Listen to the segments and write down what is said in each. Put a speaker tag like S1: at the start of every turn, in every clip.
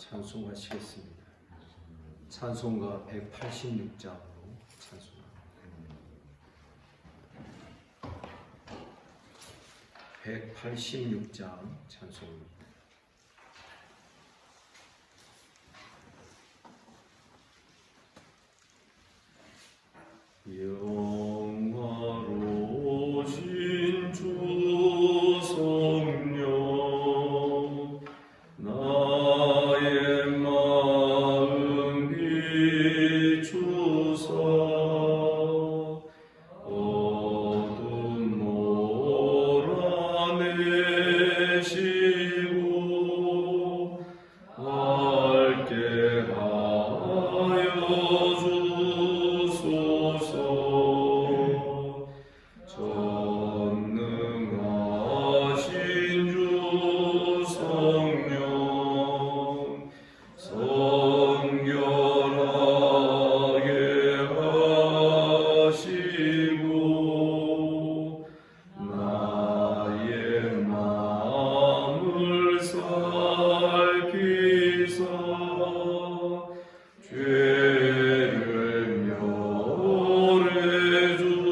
S1: 찬송하시겠습니다. 찬송가 186장으로 찬송합니다. 186장 찬송입니다. 영화로우신 주 성령 나의 마음 비추사 어둠 몰아내시고 밝게 하여 주소서. 전능하신 주 성령 성결하게 하시고 나의 마음을 살피사 죄를 멸해 주소서.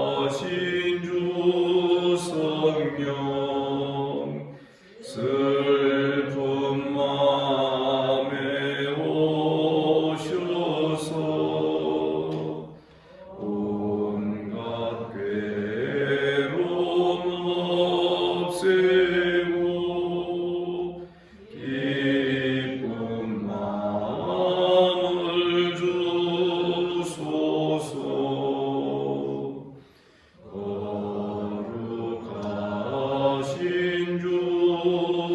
S1: 화평하신 주 성령 슬픈 마음에 오셔서 온갖 괴로움 없애고 기쁜 마음을 주소서. 거룩하신 주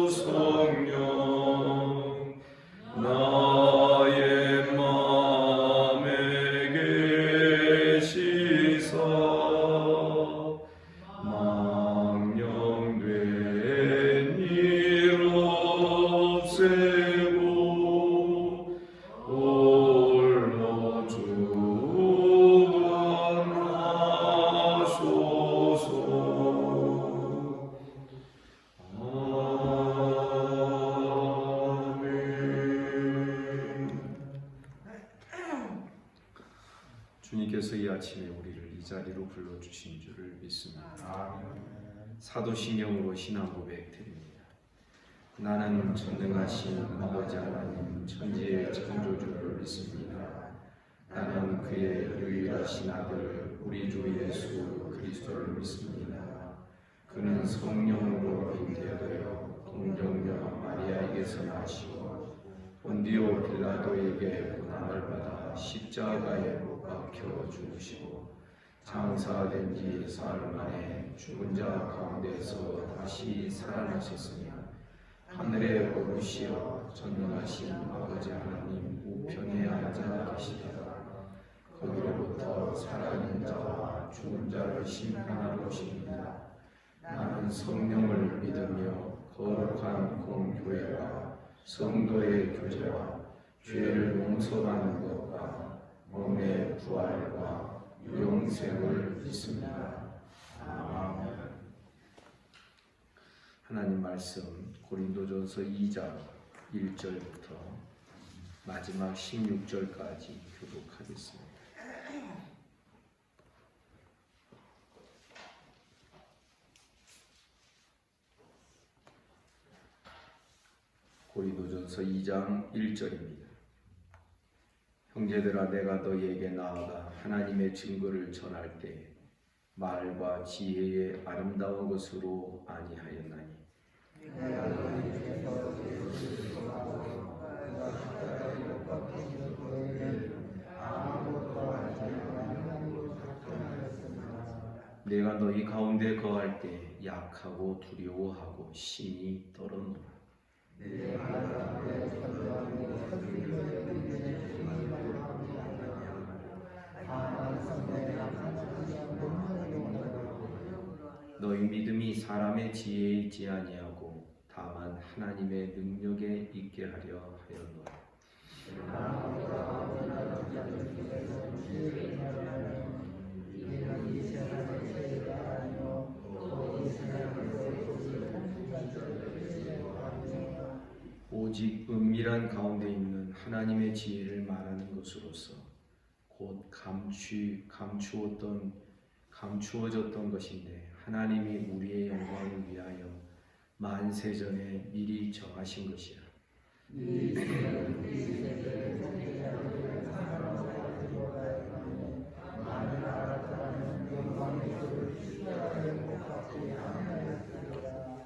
S1: 성령 나의 마음에 계시사 망령된 일 없애고 홀로 주관하소서. 주님께서 이 아침에 우리를 이 자리로 불러주신 줄을 믿습니다. 사도신경으로 신앙 고백 드립니다. 나는 전능하신 아버지 하나님 천지의 창조주를 믿습니다. 나는 그의 유일하신 아들 우리 주 예수 그리스도를 믿습니다. 그는 성령으로 잉태되어 동정녀 마리아에게서 나시고 본디오 빌라도에게 고난을 받아 십자가에 못 박혀 죽으시고 장사된 지 사흘 만에 죽은 자 가운데서 다시 살아나셨으며 하늘에 오르시어 전능하신 아버지 하나님 우편에 앉아 계시다가 거기로부터 살아있는 자와 죽은 자를 심판하러 오십니다. 나는 성령을 믿으며 거룩한 공교회와 성도의 교제와 죄를 용서하는 것과 몸의 부활과 영생을 믿습니다. 아멘. 하나님 말씀 고린도전서 2장 1절부터 마지막 16절까지 교독하겠습니다. 고린도전서 2장 1절입니다. 형제들아 내가 너희에게 나아가 하나님의 증거를 전할 때 말과 지혜의 아름다운 것으로 아니하였나니 내가 너희 가운데 거할 때 약하고 두려워하고 심히 떨어노라. 너희 믿음이 사람의 지혜에 있지 아니하고 다만 하나님의 능력에 있게 하려 하였노라. 오직 은밀한 가운데 있는 하나님의 지혜를 말하는 것으로서 곧 감추어졌던 것인데 하나님이 우리의 영광을 위하여 만세전에 미리 정하신 것이라.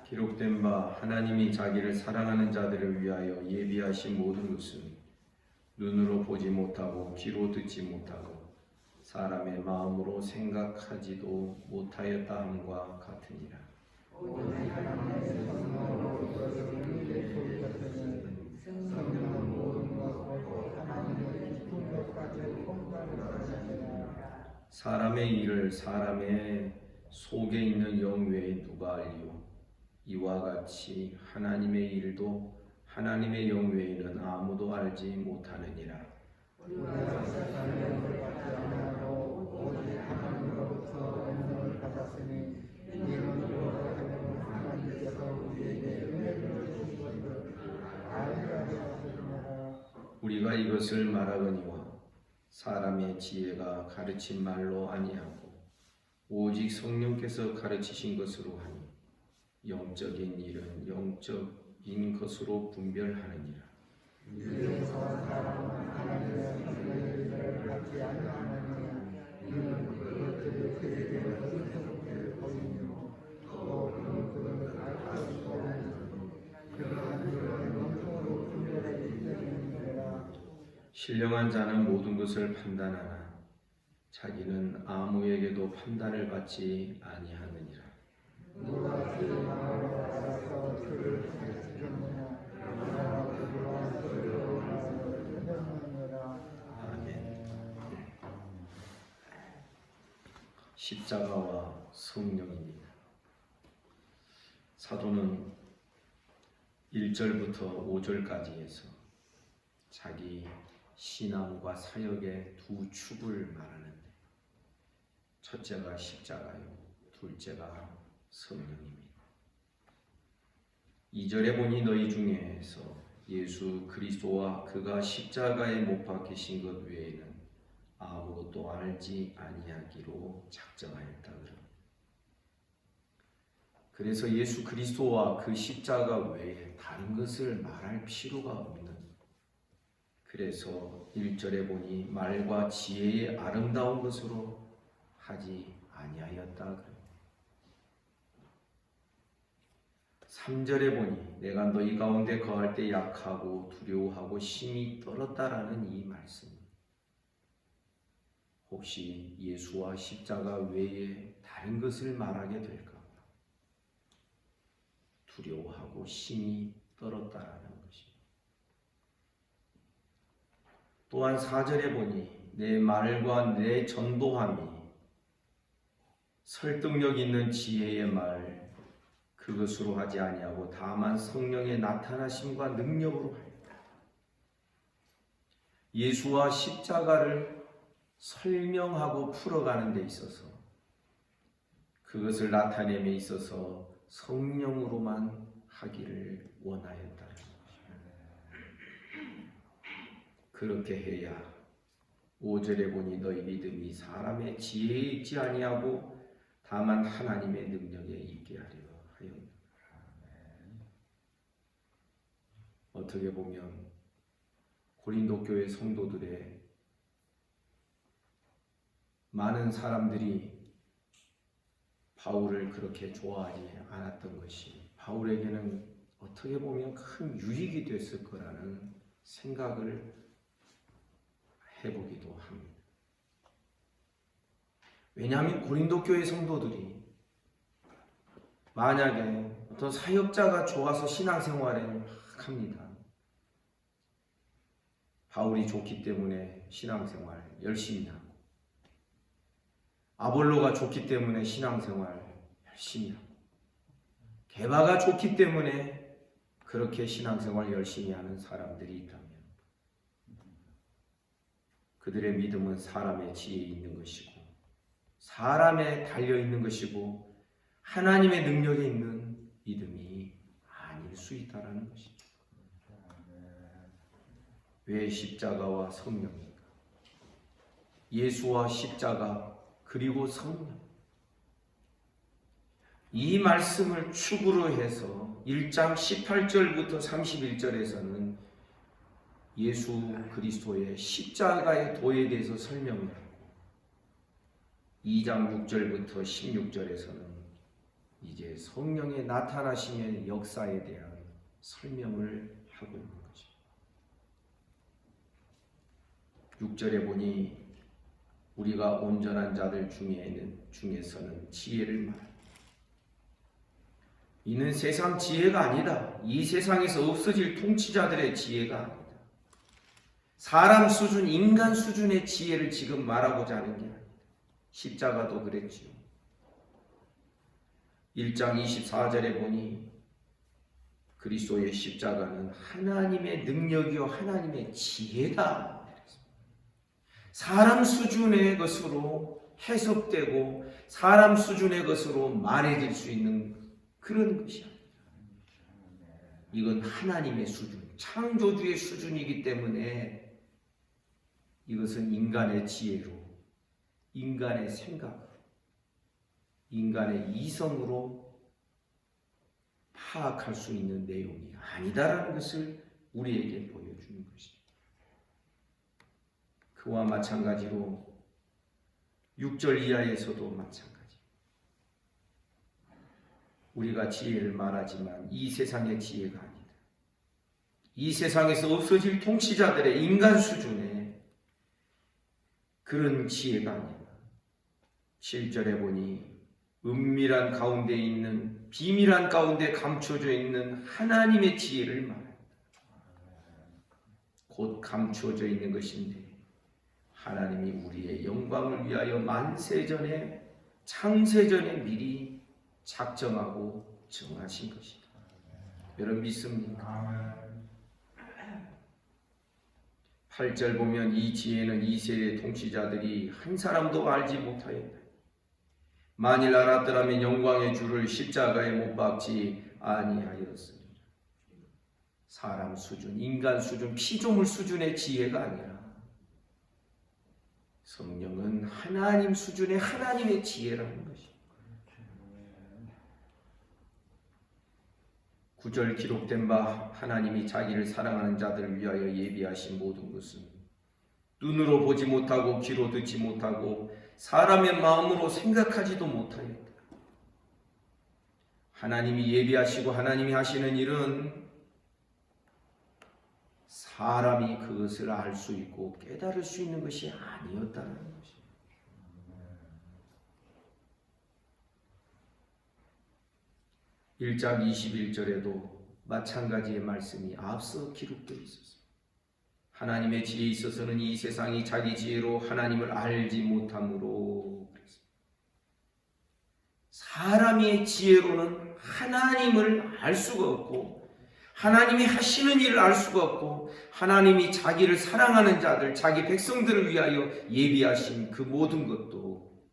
S1: 기록된 바 하나님이 자기를 사랑하는 자들을 위하여 예비하신 모든 것은 눈으로 보지 못하고 귀로 듣지 못하고 사람의 마음으로 생각하지도 못하였다 함과 같으니라. 사람의 일을 사람의 속에 있는 영 외에 누가 알리요? 이와 같이 하나님의 일도 하나님의 영 외에는 아무도 알지 못하느니라. 우리가 이것을 말하거니와 사람의 지혜가 가르친 말로 아니하고 오직 성령께서 가르치신 것으로 하니 영적인 일은 영적인 것으로 분별하느니라. 신령한 자는 모든 것을 판단하나 자기는 아무에게도 판단을 받지 아니하느니라. 아멘. 십자가와 성령입니다. 사도는 1절부터 5절까지에서 자기 신앙과 사역의 두 축을 말하는데 첫째가 십자가요, 둘째가 성령입니다. 2절에 보니 너희 중에서 예수 그리스도와 그가 십자가에 못 박히신 것 외에는 아무것도 알지 아니하기로 작정하였다 그럽니다. 그래서 예수 그리스도와 그 십자가 외에 다른 것을 말할 필요가 없는, 그래서 1절에 보니 말과 지혜의 아름다운 것으로 하지 아니하였다 그럽니다. 3절에 보니 내가 너희 가운데 거할 때 약하고 두려워하고 심히 떨었다라는 이 말씀, 혹시 예수와 십자가 외에 다른 것을 말하게 될까 봐 두려워하고 심히 떨었다라는 것입니다. 또한 4절에 보니 내 말과 내 전도함이 설득력 있는 지혜의 말 그것으로 하지 아니하고 다만 성령의 나타나심과 능력으로 하였다. 예수와 십자가를 설명하고 풀어가는 데 있어서, 그것을 나타냄에 있어서 성령으로만 하기를 원하였다. 그렇게 해야 5절에 보니 너희 믿음이 사람의 지혜에 있지 아니하고 다만 하나님의 능력에 있게 하려 하였다. 어떻게 보면 고린도 교회 성도들의 많은 사람들이 바울을 그렇게 좋아하지 않았던 것이 바울에게는 어떻게 보면 큰 유익이 됐을 거라는 생각을 해보기도 합니다. 왜냐하면 고린도 교회 성도들이 만약에 어떤 사역자가 좋아서 신앙생활을 막 합니다. 바울이 좋기 때문에 신앙생활 열심히 하고, 아볼로가 좋기 때문에 신앙생활 열심히 하고, 게바가 좋기 때문에 그렇게 신앙생활 열심히 하는 사람들이 있다면 그들의 믿음은 사람의 지혜에 있는 것이고 사람에 달려있는 것이고 하나님의 능력에 있는 믿음이 아닐 수 있다는 것입니다. 왜 십자가와 성령인가? 예수와 십자가 그리고 성령. 이 말씀을 축으로 해서 1장 18절부터 31절에서는 예수 그리스도의 십자가의 도에 대해서 설명을 하고 2장 6절부터 16절에서는 이제 성령의 나타나심의 역사에 대한 설명을 하고 있는 거죠. 6절에 보니 우리가 온전한 자들 중에서는 지혜를 말합니다. 이는 세상 지혜가 아니다. 이 세상에서 없어질 통치자들의 지혜가 아니다. 사람 수준, 인간 수준의 지혜를 지금 말하고자 하는 게 아니다. 십자가도 그랬지요. 1장 24절에 보니 그리스도의 십자가는 하나님의 능력이요 하나님의 지혜다. 사람 수준의 것으로 해석되고 사람 수준의 것으로 말해질 수 있는 그런 것이 아니다. 이건 하나님의 수준, 창조주의 수준이기 때문에 이것은 인간의 지혜로, 인간의 생각으로, 인간의 이성으로 파악할 수 있는 내용이 아니다라는 것을 우리에게 보여주는 것입니다. 그와 마찬가지로 6절 이하에서도 마찬가지. 우리가 지혜를 말하지만 이 세상의 지혜가 아니다. 이 세상에서 없어질 통치자들의 인간 수준의 그런 지혜가 아니다. 7절에 보니 은밀한 가운데 있는, 비밀한 가운데 감춰져 있는 하나님의 지혜를 말합니다. 곧 감추어져 있는 것인데 하나님이 우리의 영광을 위하여 만세전에, 창세전에 미리 작정하고 정하신 것이다. 여러분 믿습니까? 8절 보면 이 지혜는 이 세대의 통치자들이 한 사람도 알지 못하였다. 만일 알았더라면 영광의 주를 십자가에 못 박지 아니하였으리라. 사람 수준, 인간 수준, 피조물 수준의 지혜가 아니라 성령은 하나님 수준의 하나님의 지혜라는 것입니다. 9절 기록된 바 하나님이 자기를 사랑하는 자들을 위하여 예비하신 모든 것은 눈으로 보지 못하고 귀로 듣지 못하고 사람의 마음으로 생각하지도 못하였다. 하나님이 예비하시고 하나님이 하시는 일은 사람이 그것을 알 수 있고 깨달을 수 있는 것이 아니었다는 것입니다. (1장 21절에도) 마찬가지의 말씀이 앞서 기록되어 있었습니다. 하나님의 지혜에 있어서는 이 세상이 자기 지혜로 하나님을 알지 못함으로 그랬습니다. 사람의 지혜로는 하나님을 알 수가 없고 하나님이 하시는 일을 알 수가 없고 하나님이 자기를 사랑하는 자들, 자기 백성들을 위하여 예비하신 그 모든 것도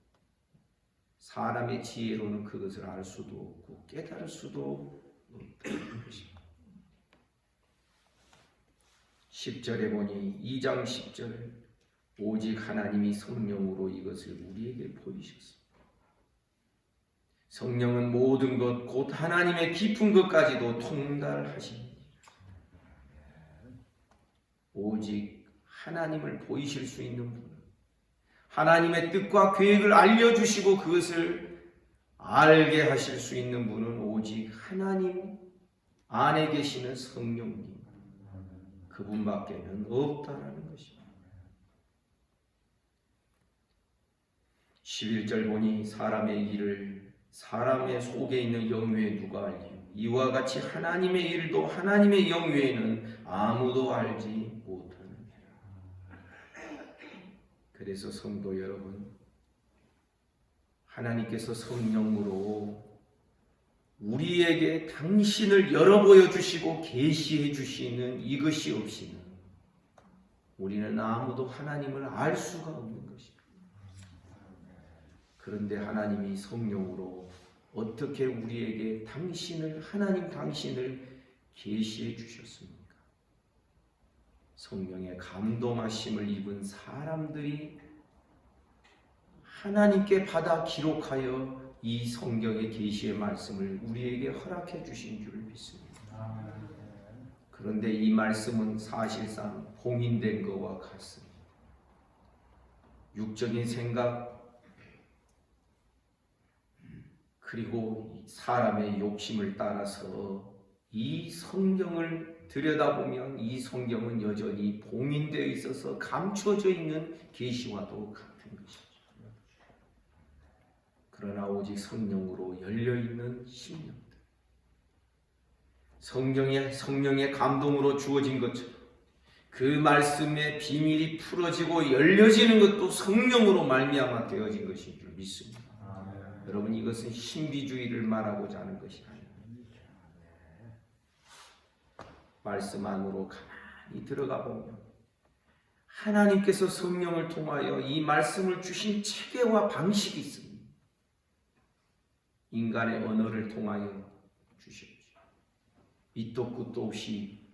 S1: 사람의 지혜로는 그것을 알 수도 없고 깨달을 수도 없다는 것입니다. 10절에 보니 2장 10절 오직 하나님이 성령으로 이것을 우리에게 보이셨습니다. 성령은 모든 것 곧 하나님의 깊은 것까지도 통달하십니다. 오직 하나님을 보이실 수 있는 분, 하나님의 뜻과 계획을 알려주시고 그것을 알게 하실 수 있는 분은 오직 하나님 안에 계시는 성령님, 그분밖에는 없다라는 것입니다. 11절 보니 사람의 일을 사람의 속에 있는 영외에 누가 알리요? 이와 같이 하나님의 일도 하나님의 영외에는 아무도 알지 못하느니라. 그래서 성도 여러분, 하나님께서 성령으로 우리에게 당신을 열어 보여주시고 계시해 주시는 이것이 없이는 우리는 아무도 하나님을 알 수가 없는 것입니다. 그런데 하나님이 성령으로 어떻게 우리에게 당신을, 하나님 당신을 계시해 주셨습니까? 성령의 감동하심을 입은 사람들이 하나님께 받아 기록하여 이 성경의 계시의 말씀을 우리에게 허락해 주신 줄 믿습니다. 그런데 이 말씀은 사실상 봉인된 것과 같습니다. 육적인 생각 그리고 사람의 욕심을 따라서 이 성경을 들여다보면 이 성경은 여전히 봉인되어 있어서 감춰져 있는 계시와도 같은 것이죠. 그러나 오직 성령으로 열려있는 심령들, 성령의 감동으로 주어진 것처럼 그 말씀의 비밀이 풀어지고 열려지는 것도 성령으로 말미암아 되어진 것인 줄 믿습니다. 여러분, 이것은 신비주의를 말하고자 하는 것이 아닙니다. 말씀 안으로 가만히 들어가 보면 하나님께서 성령을 통하여 이 말씀을 주신 체계와 방식이 있습니다. 인간의 언어를 통하여 주셨죠. 밑도 끝도 없이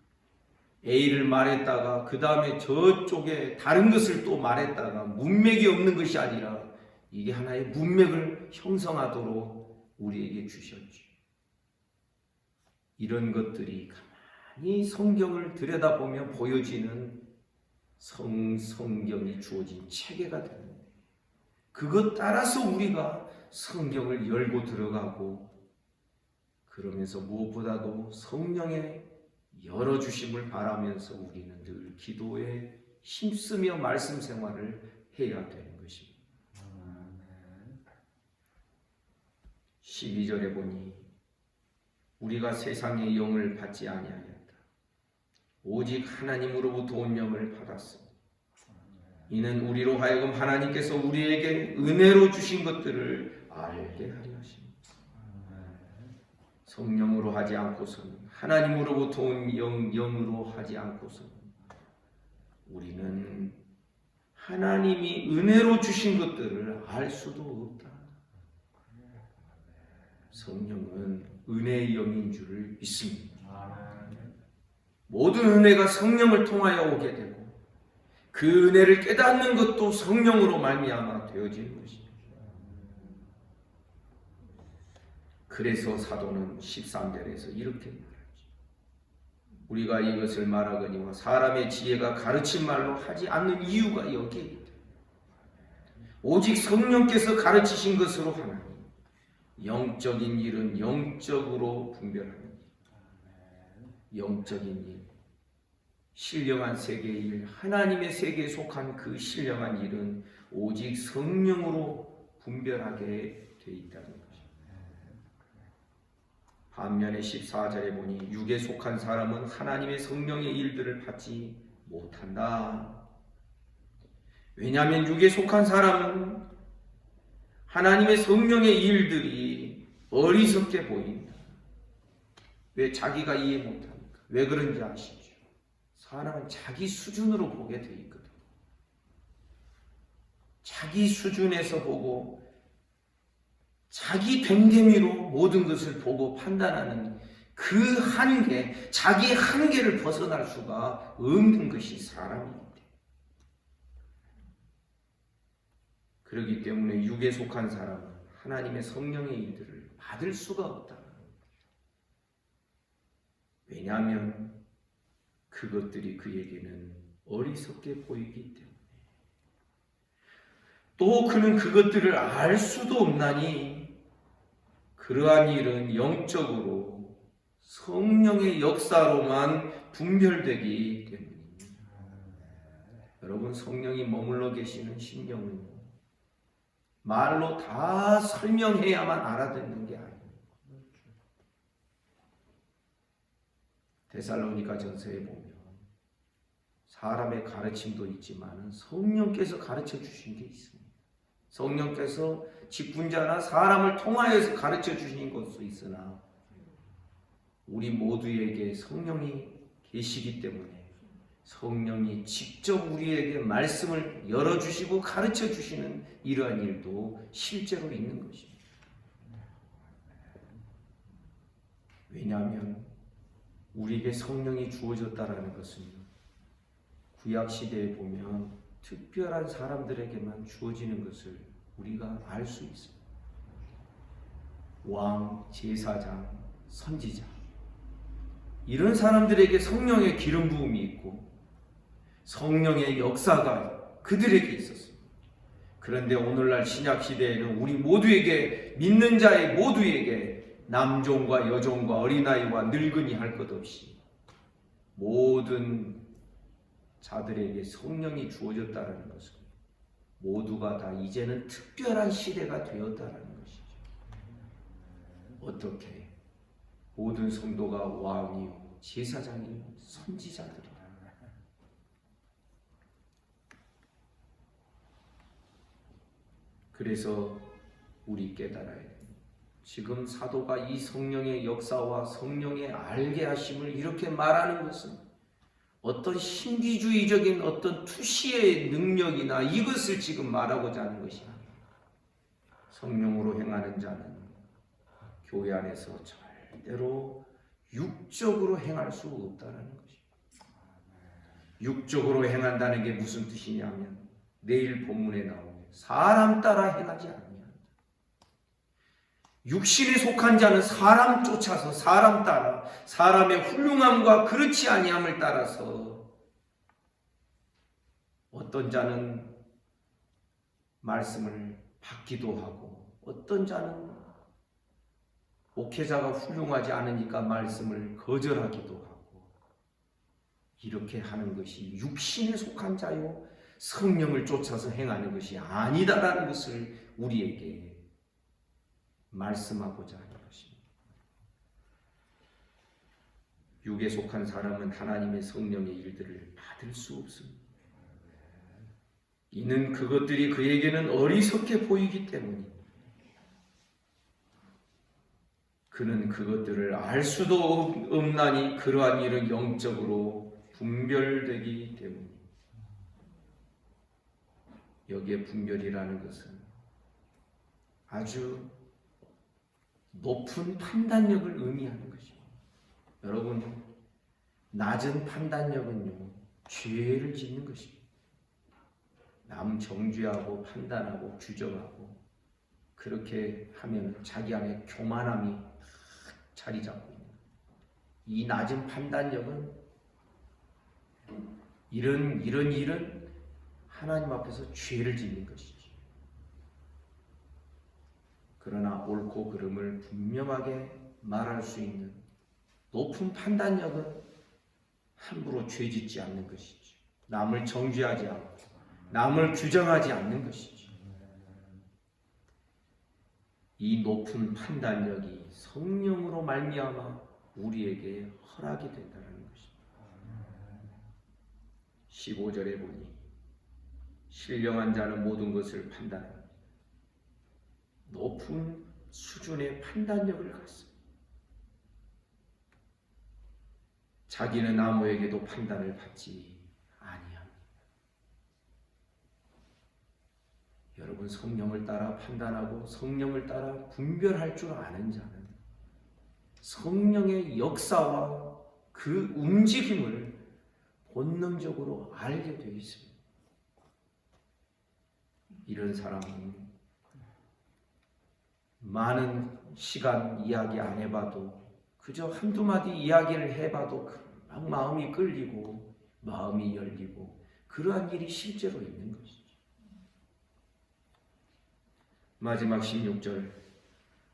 S1: A를 말했다가 그 다음에 저쪽에 다른 것을 또 말했다가 문맥이 없는 것이 아니라 이게 하나의 문맥을 형성하도록 우리에게 주셨죠. 이런 것들이 가만히 성경을 들여다보면 보여지는 성경이 주어진 체계가 되는데, 그것 따라서 우리가 성경을 열고 들어가고, 그러면서 무엇보다도 성령의 열어주심을 바라면서 우리는 늘 기도에 힘쓰며 말씀 생활을 해야 되는 것입니다. 12절에 보니 우리가 세상의 영을 받지 아니하였다. 오직 하나님으로부터 온 영을 받았습니다. 이는 우리로 하여금 하나님께서 우리에게 은혜로 주신 것들을 알게 하려 하십니다. 성령으로 하지 않고서는, 하나님으로부터 온 영으로 하지 않고서는 우리는 하나님이 은혜로 주신 것들을 알 수도 없다. 성령은 은혜의 영인 줄을 믿습니다. 모든 은혜가 성령을 통하여 오게 되고, 그 은혜를 깨닫는 것도 성령으로 말미암아 되어지는 것입니다. 그래서 사도는 13절에서 이렇게 말하죠. 우리가 이것을 말하거니와 사람의 지혜가 가르친 말로 하지 않는 이유가 여기에 있다. 오직 성령께서 가르치신 것으로 하나니 영적인 일은 영적으로 분별하는 일, 영적인 일, 신령한 세계의 일, 하나님의 세계에 속한 그 신령한 일은 오직 성령으로 분별하게 되어 있다는 것입니다. 반면에 14절에 보니 육에 속한 사람은 하나님의 성령의 일들을 받지 못한다. 왜냐하면 육에 속한 사람은 하나님의 성령의 일들이 어리석게 보인다. 왜 자기가 이해 못합니까? 왜 그런지 아시죠? 사람은 자기 수준으로 보게 돼 있거든. 자기 수준에서 보고 자기 됨됨이로 모든 것을 보고 판단하는 그 한계, 자기 한계를 벗어날 수가 없는 것이 사람입니다. 그렇기 때문에 육에 속한 사람은 하나님의 성령의 일들을 받을 수가 없다. 왜냐하면 그것들이 그에게는 어리석게 보이기 때문에, 또 그는 그것들을 알 수도 없나니 그러한 일은 영적으로 성령의 역사로만 분별되기 때문입니다. 여러분, 성령이 머물러 계시는 심령은 말로 다 설명해야만 알아듣는 게 아닙니다. 데살로니가 전서에 보면 사람의 가르침도 있지만 성령께서 가르쳐 주신 게 있습니다. 성령께서 직분자나 사람을 통하여서 가르쳐 주신 것도 있으나 우리 모두에게 성령이 계시기 때문에 성령이 직접 우리에게 말씀을 열어주시고 가르쳐 주시는 이러한 일도 실제로 있는 것입니다. 왜냐하면 우리에게 성령이 주어졌다라는 것은 구약 시대에 보면 특별한 사람들에게만 주어지는 것을 우리가 알 수 있어요. 왕, 제사장, 선지자, 이런 사람들에게 성령의 기름 부음이 있고 성령의 역사가 그들에게 있었습니다. 그런데 오늘날 신약 시대에는 우리 모두에게, 믿는 자의 모두에게, 남종과 여종과 어린아이와 늙은이 할 것 없이 모든 자들에게 성령이 주어졌다는 것은 모두가 다 이제는 특별한 시대가 되었다는 것이죠. 어떻게? 모든 성도가 왕이요, 제사장이요, 선지자들이다. 그래서 우리 깨달아야 됩니다. 지금 사도가 이 성령의 역사와 성령의 알게 하심을 이렇게 말하는 것은 어떤 신비주의적인 어떤 투시의 능력이나 이것을 지금 말하고자 하는 것이 아닙니다. 성령으로 행하는 자는 교회 안에서 절대로 육적으로 행할 수 없다는 것입니다. 육적으로 행한다는 게 무슨 뜻이냐면 내일 본문에 나오는 사람 따라 행하지 않는다. 육신에 속한 자는 사람 쫓아서 사람 따라 사람의 훌륭함과 그렇지 아니함을 따라서 어떤 자는 말씀을 받기도 하고 어떤 자는 목회자가 훌륭하지 않으니까 말씀을 거절하기도 하고 이렇게 하는 것이 육신에 속한 자요 성령을 쫓아서 행하는 것이 아니다라는 것을 우리에게 말씀하고자 하는 것입니다. 육에 속한 사람은 하나님의 성령의 일들을 받을 수 없습니다. 이는 그것들이 그에게는 어리석게 보이기 때문입니다. 그는 그것들을 알 수도 없나니 그러한 일은 영적으로 분별되기 때문입니다. 여기에 분별이라는 것은 아주 높은 판단력을 의미하는 것입니다. 여러분, 낮은 판단력은요, 죄를 짓는 것입니다. 남 정죄하고 판단하고 규정하고 그렇게 하면 자기 안에 교만함이 자리 잡고 있는 거예요. 이 낮은 판단력은 이런 일은 하나님 앞에서 죄를 짓는 것이죠. 그러나 옳고 그름을 분명하게 말할 수 있는 높은 판단력은 함부로 죄 짓지 않는 것이죠. 남을 정죄하지 않고 남을 규정하지 않는 것이죠. 이 높은 판단력이 성령으로 말미암아 우리에게 허락이 된다는 것입니다. 15절에 보니 신령한 자는 모든 것을 판단합니다. 높은 수준의 판단력을 갖습니다. 자기는 아무에게도 판단을 받지 아니합니다. 여러분, 성령을 따라 판단하고 성령을 따라 분별할 줄 아는 자는 성령의 역사와 그 움직임을 본능적으로 알게 되어 있습니다. 이런 사람은 많은 시간 이야기 안 해봐도 그저 한두 마디 이야기를 해봐도 막 마음이 끌리고 마음이 열리고 그러한 일이 실제로 있는 것이죠. 마지막 16절,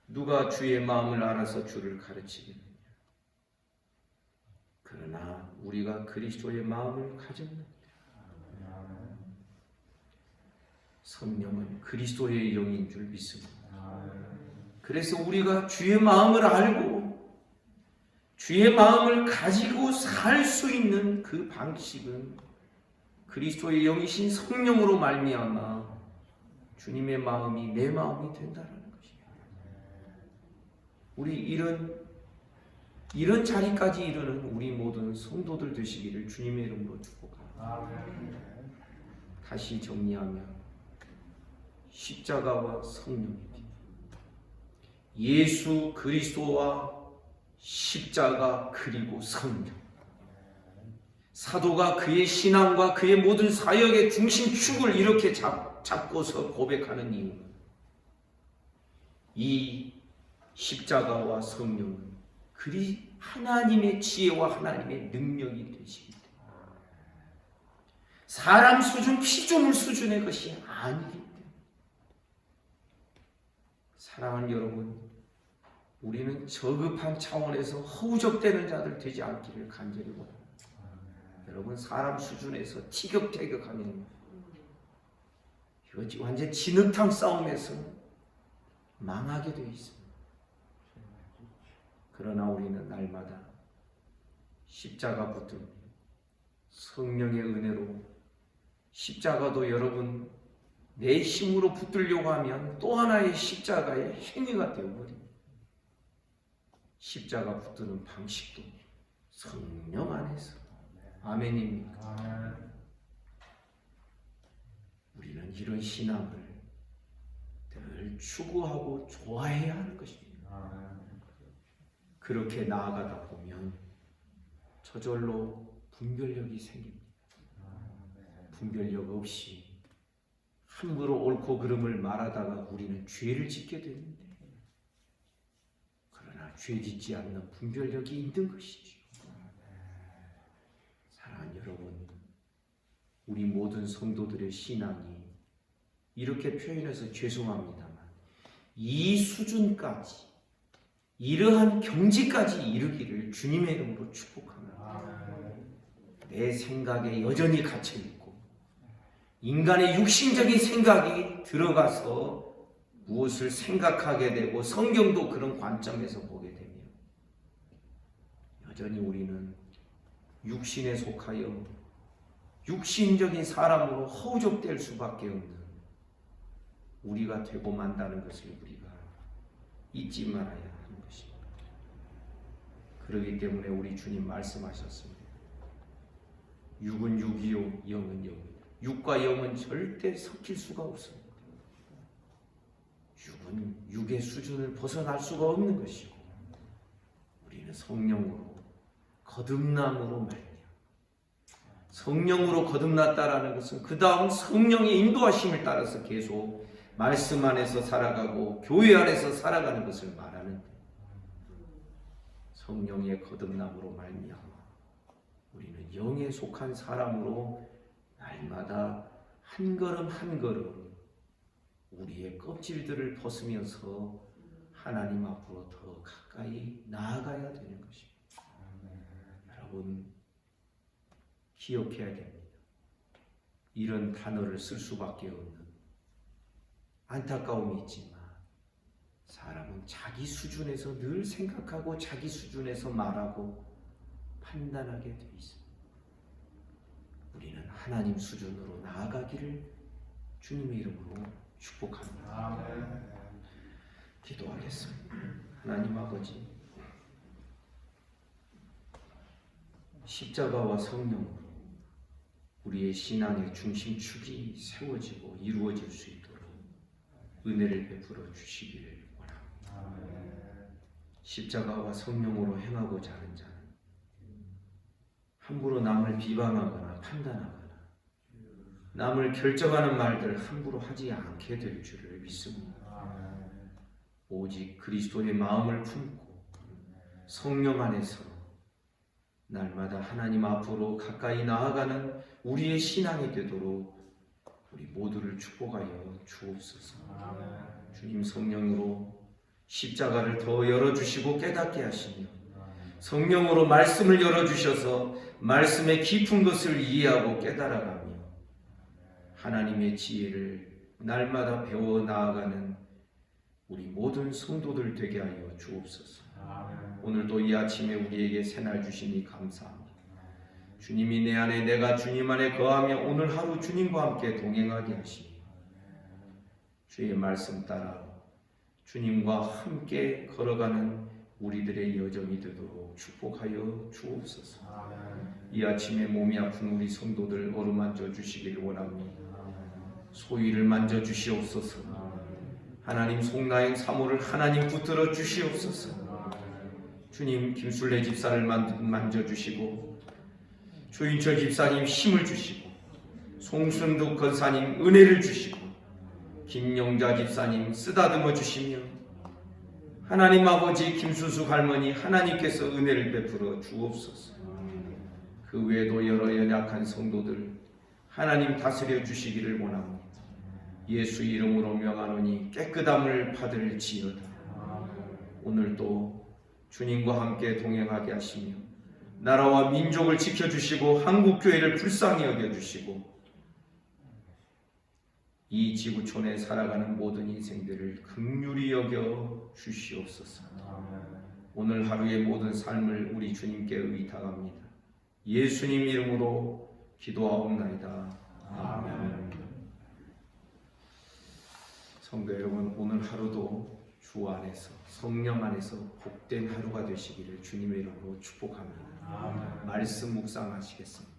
S1: 누가 주의 마음을 알아서 주를 가르치겠느냐. 그러나 우리가 그리스도의 마음을 가졌느니라. 성령은 그리스도의 영인 줄 믿습니다. 그래서 우리가 주의 마음을 알고 주의 마음을 가지고 살 수 있는 그 방식은 그리스도의 영이신 성령으로 말미암아 주님의 마음이 내 마음이 된다는 것입니다. 우리 이런 자리까지 이르는 우리 모든 성도들 되시기를 주님의 이름으로 축복합니다. 다시 정리하면 십자가와 성령입니다. 예수 그리스도와 십자가 그리고 성령, 사도가 그의 신앙과 그의 모든 사역의 중심축을 이렇게 잡고서 고백하는 이유, 이 십자가와 성령은 그리 하나님의 지혜와 하나님의 능력이 되시기 때문에 사람 수준, 피조물 수준의 것이 아니기 때문에 사랑하는 여러분, 우리는 저급한 차원에서 허우적대는 자들 되지 않기를 간절히 원합니다. 여러분, 사람 수준에서 티격태격하면 이거 완전 진흙탕 싸움에서 망하게 되어 있습니다. 그러나 우리는 날마다 십자가 붙들고 성령의 은혜로, 십자가도 여러분 내 힘으로 붙들려고 하면 또 하나의 십자가의 행위가 되어버립니다. 십자가 붙드는 방식도 성령 안에서. 아멘입니까? 우리는 이런 신앙을 늘 추구하고 좋아해야 하는 것입니다. 그렇게 나아가다 보면 저절로 분별력이 생깁니다. 분별력 없이 함부로 옳고 그름을 말하다가 우리는 죄를 짓게 되는데, 그러나 죄 짓지 않는 분별력이 있는 것이죠. 사랑하는 여러분, 우리 모든 성도들의 신앙이 이렇게 표현해서 죄송합니다만 이 수준까지, 이러한 경지까지 이르기를 주님의 이름으로 축복합니다. 내 생각에 여전히 갇혀있고 인간의 육신적인 생각이 들어가서 무엇을 생각하게 되고 성경도 그런 관점에서 보게 되면 여전히 우리는 육신에 속하여 육신적인 사람으로 허우적될 수밖에 없는 우리가 되고 만다는 것을 우리가 잊지 말아야 하는 것입니다. 그렇기 때문에 우리 주님 말씀하셨습니다. 육은 육이요 영은 영이다. 육과 영은 절대 섞일 수가 없습니다. 육은 육의 수준을 벗어날 수가 없는 것이고 우리는 성령으로 거듭남으로 말이야. 성령으로 거듭났다라는 것은 그 다음 성령의 인도하심을 따라서 계속 말씀 안에서 살아가고 교회 안에서 살아가는 것을 말하는데, 성령의 거듭남으로 말미암아 우리는 영에 속한 사람으로 날마다 한 걸음 한 걸음 우리의 껍질들을 벗으면서 하나님 앞으로 더 가까이 나아가야 되는 것입니다. 여러분, 기억해야 됩니다. 이런 단어를 쓸 수밖에 없는 안타까움이 있지만 사람은 자기 수준에서 늘 생각하고 자기 수준에서 말하고 판단하게 돼 있습니다. 우리는 하나님 수준으로 나아가기를 주님의 이름으로 축복합니다. 기도하겠습니다. 하나님 아버지, 십자가와 성령으로 우리의 신앙의 중심축이 세워지고 이루어질 수 있도록 은혜를 베풀어 주시기를 원합니다. 십자가와 성령으로 행하고자 하는 자는 함부로 남을 비방하거나 판단하거나 남을 결정하는 말들을 함부로 하지 않게 될 줄을 믿습니다. 오직 그리스도의 마음을 품고 성령 안에서 날마다 하나님 앞으로 가까이 나아가는 우리의 신앙이 되도록 우리 모두를 축복하여 주옵소서. 주님, 성령으로 십자가를 더 열어주시고 깨닫게 하시며 성령으로 말씀을 열어주셔서 말씀의 깊은 것을 이해하고 깨달아가며 하나님의 지혜를 날마다 배워 나아가는 우리 모든 성도들 되게 하여 주옵소서. 오늘도 이 아침에 우리에게 새날 주시니 감사합니다. 주님이 내 안에, 내가 주님 안에 거하며 오늘 하루 주님과 함께 동행하게 하시며 주의 말씀 따라 주님과 함께 걸어가는 우리들의 여정이 되도록 축복하여 주옵소서. 이 아침에 몸이 아픈 우리 성도들 어루만져 주시길 원합니다. 소위를 만져 주시옵소서. 하나님, 송나영 사모를 하나님 붙들어 주시옵소서. 주님, 김술래 집사를 만져 주시고 조인철 집사님 힘을 주시고, 송순득 권사님 은혜를 주시고, 김영자 집사님 쓰다듬어 주시며, 하나님 아버지 김수숙 할머니 하나님께서 은혜를 베풀어 주옵소서. 그 외에도 여러 연약한 성도들 하나님 다스려 주시기를 원합니다. 예수 이름으로 명하노니 깨끗함을 받을지어다. 오늘도 주님과 함께 동행하게 하시며 나라와 민족을 지켜주시고 한국교회를 불쌍히 여겨주시고 이 지구촌에 살아가는 모든 인생들을 긍휼히 여겨 주시옵소서. 오늘 하루의 모든 삶을 우리 주님께 의탁합니다. 예수님 이름으로 기도하옵나이다. 아멘. 성도 여러분, 오늘 하루도 주 안에서 성령 안에서 복된 하루가 되시기를 주님의 이름으로 축복합니다. 말씀 묵상하시겠습니다.